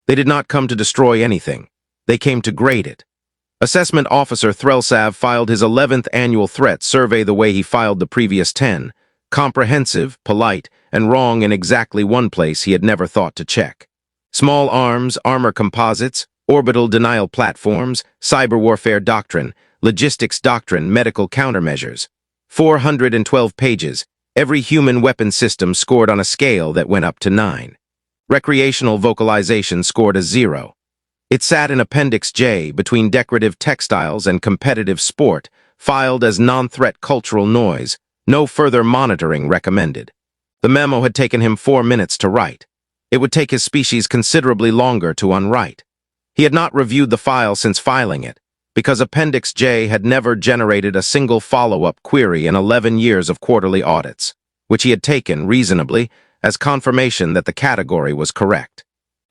They did not come to destroy anything. They came to grade it. Assessment Officer Threlsav filed his 11th annual threat survey the way he filed the previous 10, comprehensive, polite, and wrong in exactly one place he had never thought to check. Small arms, armor composites, orbital denial platforms, cyber warfare doctrine, logistics doctrine, medical countermeasures. 412 pages, every human weapon system scored on a scale that went up to 9. Recreational vocalization scored a 0. It sat in Appendix J between decorative textiles and competitive sport, filed as non-threat cultural noise, no further monitoring recommended. The memo had taken him 4 minutes to write. It would take his species considerably longer to unwrite. He had not reviewed the file since filing it, because Appendix J had never generated a single follow-up query in 11 years of quarterly audits, which he had taken, reasonably, as confirmation that the category was correct.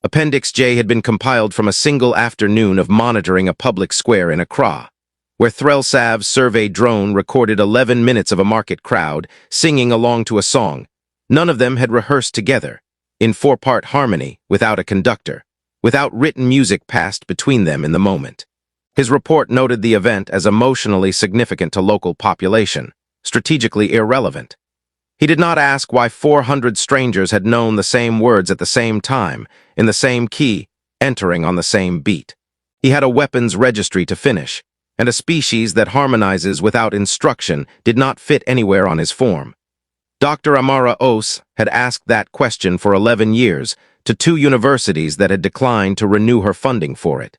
Appendix J had been compiled from a single afternoon of monitoring a public square in Accra, where Threlsav's survey drone recorded 11 minutes of a market crowd singing along to a song. None of them had rehearsed together, in 4-part harmony, without a conductor, without written music passed between them in the moment. His report noted the event as emotionally significant to local population, strategically irrelevant. He did not ask why 400 strangers had known the same words at the same time, in the same key, entering on the same beat. He had a weapons registry to finish, and a species that harmonizes without instruction did not fit anywhere on his form. Dr. Amara Ose had asked that question for 11 years to 2 universities that had declined to renew her funding for it.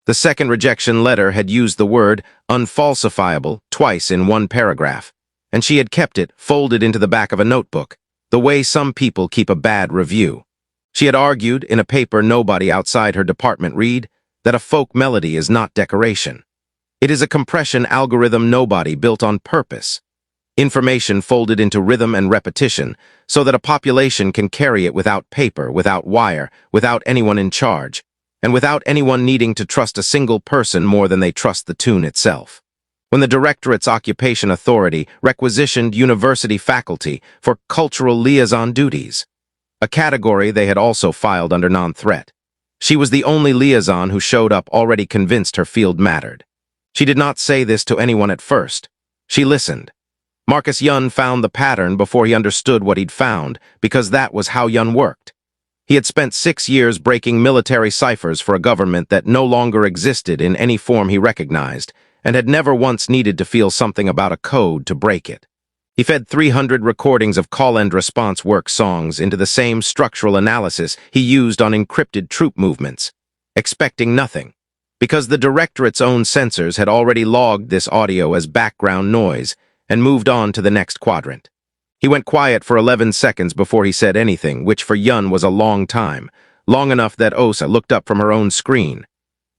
The second rejection letter had used the word unfalsifiable twice in one paragraph, and she had kept it folded into the back of a notebook, the way some people keep a bad review. She had argued, in a paper nobody outside her department read, that a folk melody is not decoration. It is a compression algorithm nobody built on purpose. Information folded into rhythm and repetition, so that a population can carry it without paper, without wire, without anyone in charge, and without anyone needing to trust a single person more than they trust the tune itself. When the Directorate's Occupation Authority requisitioned university faculty for cultural liaison duties, a category they had also filed under non-threat. She was the only liaison who showed up already convinced her field mattered. She did not say this to anyone at first. She listened. Marcus Yun found the pattern before he understood what he'd found, because that was how Yun worked. He had spent 6 years breaking military ciphers for a government that no longer existed in any form he recognized, and had never once needed to feel something about a code to break it. He fed 300 recordings of call-and-response work songs into the same structural analysis he used on encrypted troop movements, expecting nothing, because the Directorate's own sensors had already logged this audio as background noise and moved on to the next quadrant. He went quiet for 11 seconds before he said anything, which for Yun was a long time, long enough that Osa looked up from her own screen.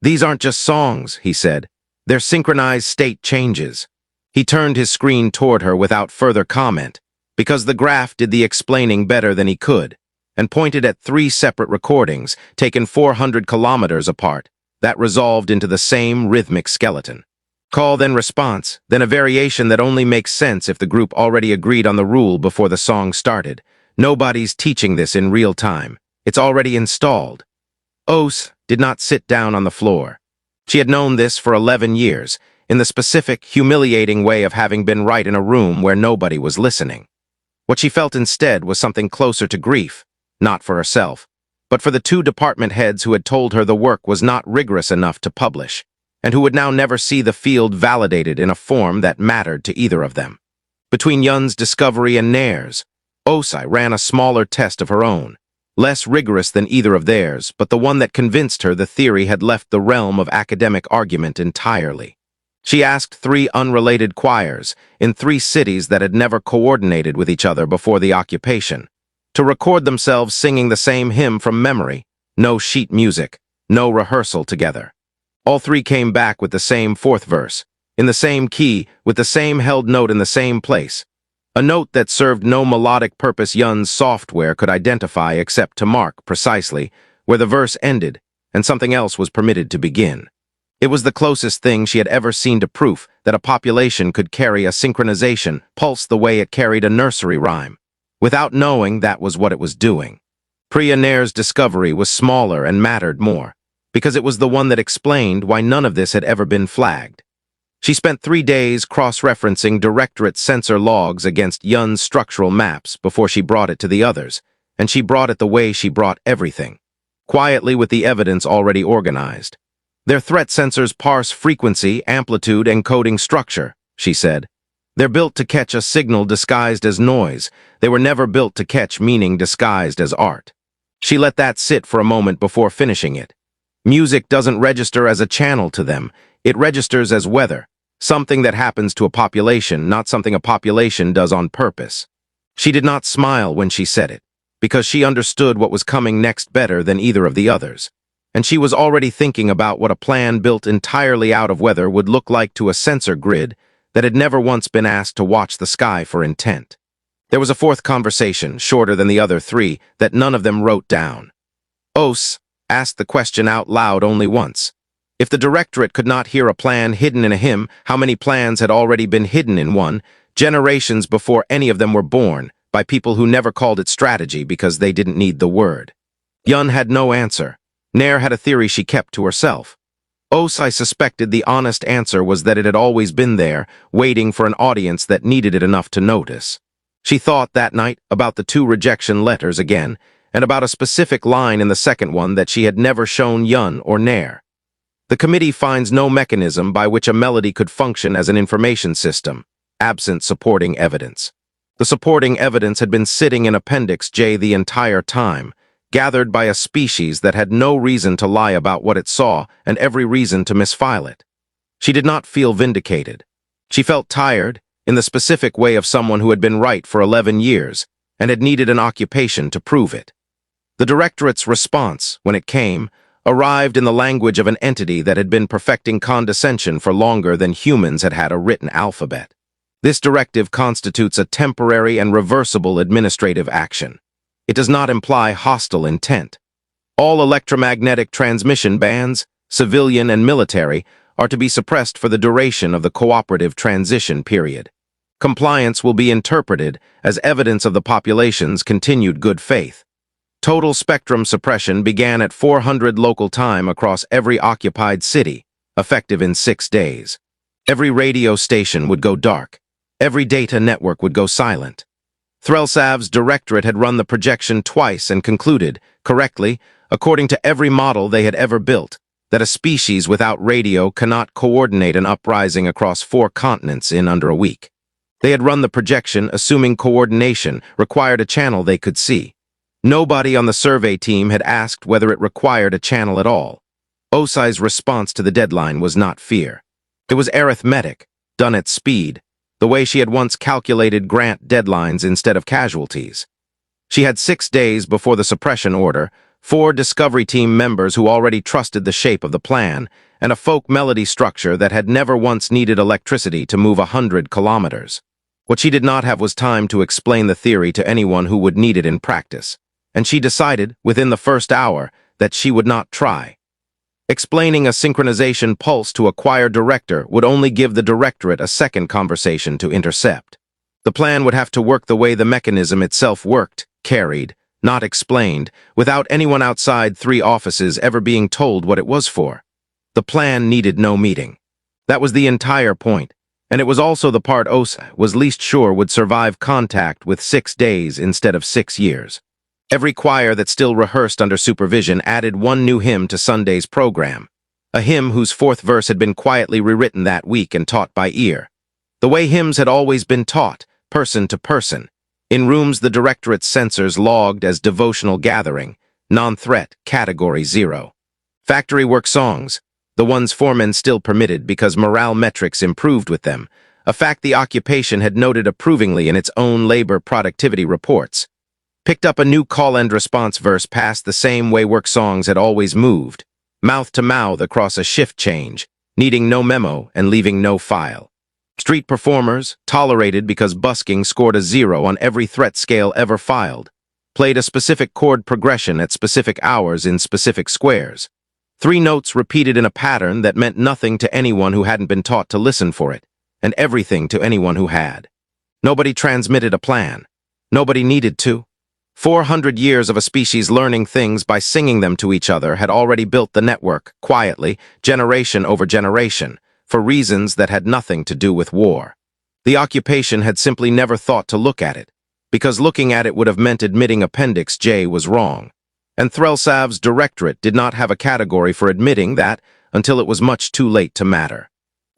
"These aren't just songs," he said. "They're synchronized state changes." He turned his screen toward her without further comment, because the graph did the explaining better than he could, and pointed at 3 separate recordings, taken 400 kilometers apart, that resolved into the same rhythmic skeleton. Call, then response, then a variation that only makes sense if the group already agreed on the rule before the song started. Nobody's teaching this in real time. It's already installed. Ose did not sit down on the floor. She had known this for 11 years, in the specific, humiliating way of having been right in a room where nobody was listening. What she felt instead was something closer to grief, not for herself, but for the 2 department heads who had told her the work was not rigorous enough to publish, and who would now never see the field validated in a form that mattered to either of them. Between Yun's discovery and Nair's, Osai ran a smaller test of her own, less rigorous than either of theirs, but the one that convinced her the theory had left the realm of academic argument entirely. She asked 3 unrelated choirs in 3 cities that had never coordinated with each other before the occupation to record themselves singing the same hymn from memory, no sheet music, no rehearsal together. All 3 came back with the same 4th verse, in the same key, with the same held note in the same place, a note that served no melodic purpose Yun's software could identify except to mark, precisely, where the verse ended and something else was permitted to begin. It was the closest thing she had ever seen to proof that a population could carry a synchronization pulse the way it carried a nursery rhyme, without knowing that was what it was doing. Priya Nair's discovery was smaller and mattered more, because it was the one that explained why none of this had ever been flagged. She spent 3 days cross-referencing Directorate sensor logs against Yun's structural maps before she brought it to the others, and she brought it the way she brought everything, quietly with the evidence already organized. Their threat sensors parse frequency, amplitude, and coding structure, she said. They're built to catch a signal disguised as noise. They were never built to catch meaning disguised as art. She let that sit for a moment before finishing it. Music doesn't register as a channel to them. It registers as weather, something that happens to a population, not something a population does on purpose. She did not smile when she said it, because she understood what was coming next better than either of the others. And she was already thinking about what a plan built entirely out of weather would look like to a sensor grid that had never once been asked to watch the sky for intent. There was a fourth conversation, shorter than the other 3, that none of them wrote down. Os asked the question out loud only once. If the Directorate could not hear a plan hidden in a hymn, how many plans had already been hidden in one, generations before any of them were born, by people who never called it strategy because they didn't need the word? Yun had no answer. Nair had a theory she kept to herself. Osai suspected the honest answer was that it had always been there, waiting for an audience that needed it enough to notice. She thought that night about the 2 rejection letters again, and about a specific line in the second one that she had never shown Yun or Nair. The committee finds no mechanism by which a melody could function as an information system, absent supporting evidence. The supporting evidence had been sitting in Appendix J the entire time, gathered by a species that had no reason to lie about what it saw and every reason to misfile it. She did not feel vindicated. She felt tired, in the specific way of someone who had been right for 11 years and had needed an occupation to prove it. The Directorate's response, when it came, arrived in the language of an entity that had been perfecting condescension for longer than humans had had a written alphabet. This directive constitutes a temporary and reversible administrative action. It does not imply hostile intent. All electromagnetic transmission bands, civilian and military, are to be suppressed for the duration of the cooperative transition period. Compliance will be interpreted as evidence of the population's continued good faith. Total spectrum suppression began at 400 local time across every occupied city, effective in 6 days. Every radio station would go dark. Every data network would go silent. Threlsav's Directorate had run the projection twice and concluded, correctly, according to every model they had ever built, that a species without radio cannot coordinate an uprising across 4 continents in under a week. They had run the projection assuming coordination required a channel they could see. Nobody on the survey team had asked whether it required a channel at all. Osai's response to the deadline was not fear. It was arithmetic, done at speed, the way she had once calculated grant deadlines instead of casualties. She had 6 days before the suppression order, 4 Discovery Team members who already trusted the shape of the plan, and a folk melody structure that had never once needed electricity to move 100 kilometers. What she did not have was time to explain the theory to anyone who would need it in practice, and she decided, within the first hour, that she would not try. Explaining a synchronization pulse to a choir director would only give the Directorate a second conversation to intercept. The plan would have to work the way the mechanism itself worked, carried, not explained, without anyone outside 3 offices ever being told what it was for. The plan needed no meeting. That was the entire point, and it was also the part Osai was least sure would survive contact with 6 days instead of 6 years. Every choir that still rehearsed under supervision added 1 new hymn to Sunday's program, a hymn whose 4th verse had been quietly rewritten that week and taught by ear. The way hymns had always been taught, person to person, in rooms the Directorate's sensors logged as devotional gathering, non-threat, category 0. Factory work songs, the ones foremen still permitted because morale metrics improved with them, a fact the occupation had noted approvingly in its own labor productivity reports. Picked up a new call-end response verse passed the same way work songs had always moved, mouth to mouth across a shift change, needing no memo and leaving no file. Street performers, tolerated because busking scored a 0 on every threat scale ever filed, played a specific chord progression at specific hours in specific squares. 3 notes repeated in a pattern that meant nothing to anyone who hadn't been taught to listen for it, and everything to anyone who had. Nobody transmitted a plan. Nobody needed to. 400 years of a species learning things by singing them to each other had already built the network, quietly, generation over generation, for reasons that had nothing to do with war. The occupation had simply never thought to look at it, because looking at it would have meant admitting Appendix J was wrong. And Threlsav's directorate did not have a category for admitting that until it was much too late to matter.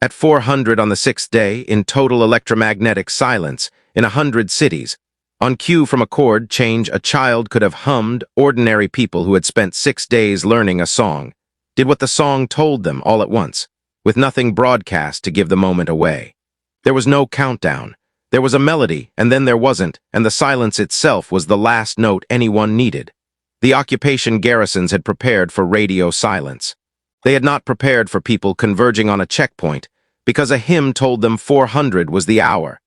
At 400 on the 6th day, in total electromagnetic silence, in 100 cities, on cue from a chord change, a child could have hummed. Ordinary people who had spent 6 days learning a song did what the song told them all at once, with nothing broadcast to give the moment away. There was no countdown. There was a melody, and then there wasn't, and the silence itself was the last note anyone needed. The occupation garrisons had prepared for radio silence. They had not prepared for people converging on a checkpoint, because a hymn told them 400 was the hour,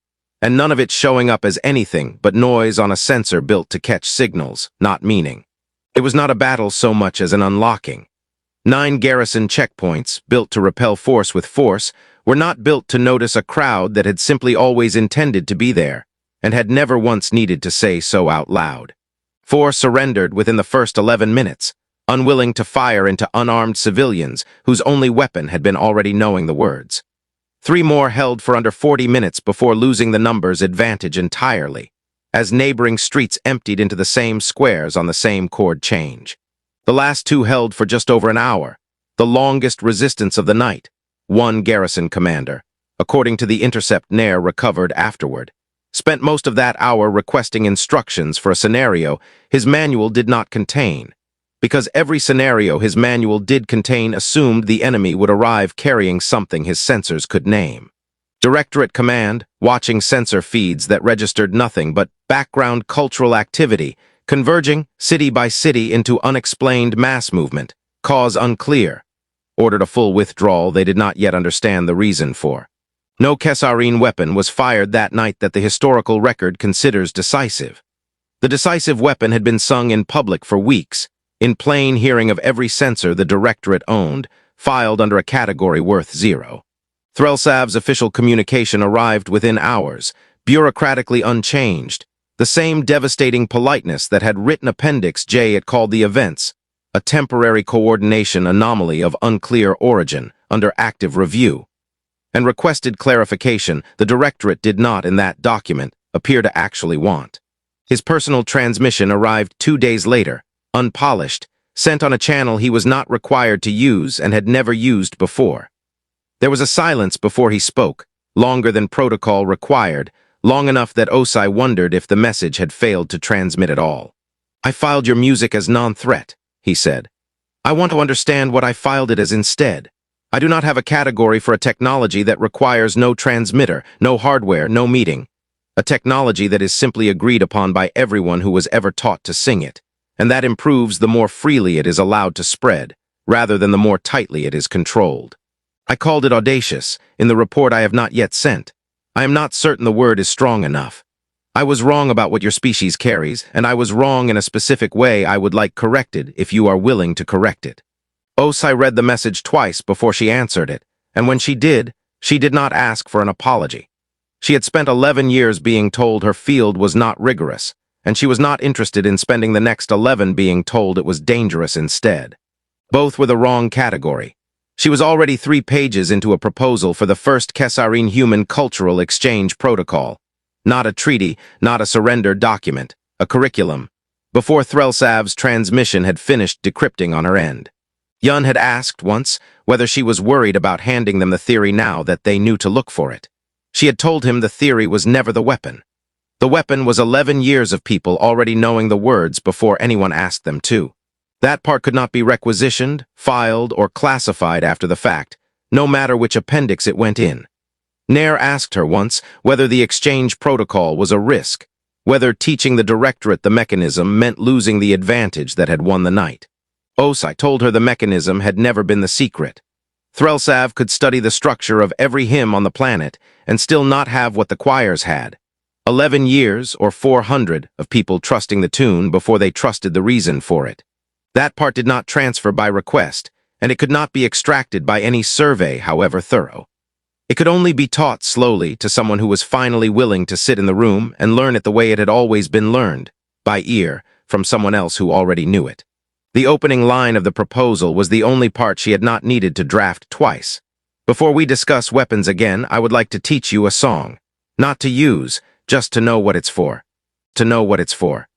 and none of it showing up as anything but noise on a sensor built to catch signals, not meaning. It was not a battle so much as an unlocking. 9 garrison checkpoints, built to repel force with force, were not built to notice a crowd that had simply always intended to be there, and had never once needed to say so out loud. 4 surrendered within the first 11 minutes, unwilling to fire into unarmed civilians whose only weapon had been already knowing the words. 3 more held for under 40 minutes before losing the numbers advantage entirely, as neighboring streets emptied into the same squares on the same chord change. The last 2 held for just over an hour, the longest resistance of the night. 1 garrison commander, according to the intercept Nair recovered afterward, spent most of that hour requesting instructions for a scenario his manual did not contain, because every scenario his manual did contain assumed the enemy would arrive carrying something his sensors could name. Directorate Command, watching sensor feeds that registered nothing but background cultural activity, converging city by city into unexplained mass movement, cause unclear, ordered a full withdrawal they did not yet understand the reason for. No Kesarine weapon was fired that night that the historical record considers decisive. The decisive weapon had been sung in public for weeks, in plain hearing of every sensor the Directorate owned, filed under a category worth 0. Threlsav's official communication arrived within hours, bureaucratically unchanged, the same devastating politeness that had written Appendix J it called the events, a temporary coordination anomaly of unclear origin, under active review, and requested clarification the Directorate did not, in that document, appear to actually want. His personal transmission arrived 2 days later, unpolished, sent on a channel he was not required to use and had never used before. There was a silence before he spoke, longer than protocol required, long enough that Osai wondered if the message had failed to transmit at all. "I filed your music as non-threat," he said. "I want to understand what I filed it as instead. I do not have a category for a technology that requires no transmitter, no hardware, no meeting. A technology that is simply agreed upon by everyone who was ever taught to sing it, and that improves the more freely it is allowed to spread, rather than the more tightly it is controlled. I called it audacious, in the report I have not yet sent. I am not certain the word is strong enough. I was wrong about what your species carries, and I was wrong in a specific way I would like corrected if you are willing to correct it." Osai read the message twice before she answered it, and when she did not ask for an apology. She had spent 11 years being told her field was not rigorous, and she was not interested in spending the next 11 being told it was dangerous instead. Both were the wrong category. She was already 3 pages into a proposal for the first Kesarine Human Cultural Exchange Protocol. Not a treaty, not a surrender document, a curriculum, before Threlsav's transmission had finished decrypting on her end. Yun had asked once whether she was worried about handing them the theory now that they knew to look for it. She had told him the theory was never the weapon. The weapon was 11 years of people already knowing the words before anyone asked them to. That part could not be requisitioned, filed, or classified after the fact, no matter which appendix it went in. Nair asked her once whether the exchange protocol was a risk, whether teaching the Directorate the mechanism meant losing the advantage that had won the night. Osai told her the mechanism had never been the secret. Threlsav could study the structure of every hymn on the planet and still not have what the choirs had. 11 years, or 400, of people trusting the tune before they trusted the reason for it. That part did not transfer by request, and it could not be extracted by any survey, however thorough. It could only be taught slowly to someone who was finally willing to sit in the room and learn it the way it had always been learned, by ear, from someone else who already knew it. The opening line of the proposal was the only part she had not needed to draft twice. Before we discuss weapons again, I would like to teach you a song. Not to use, just to know what it's for. To know what it's for.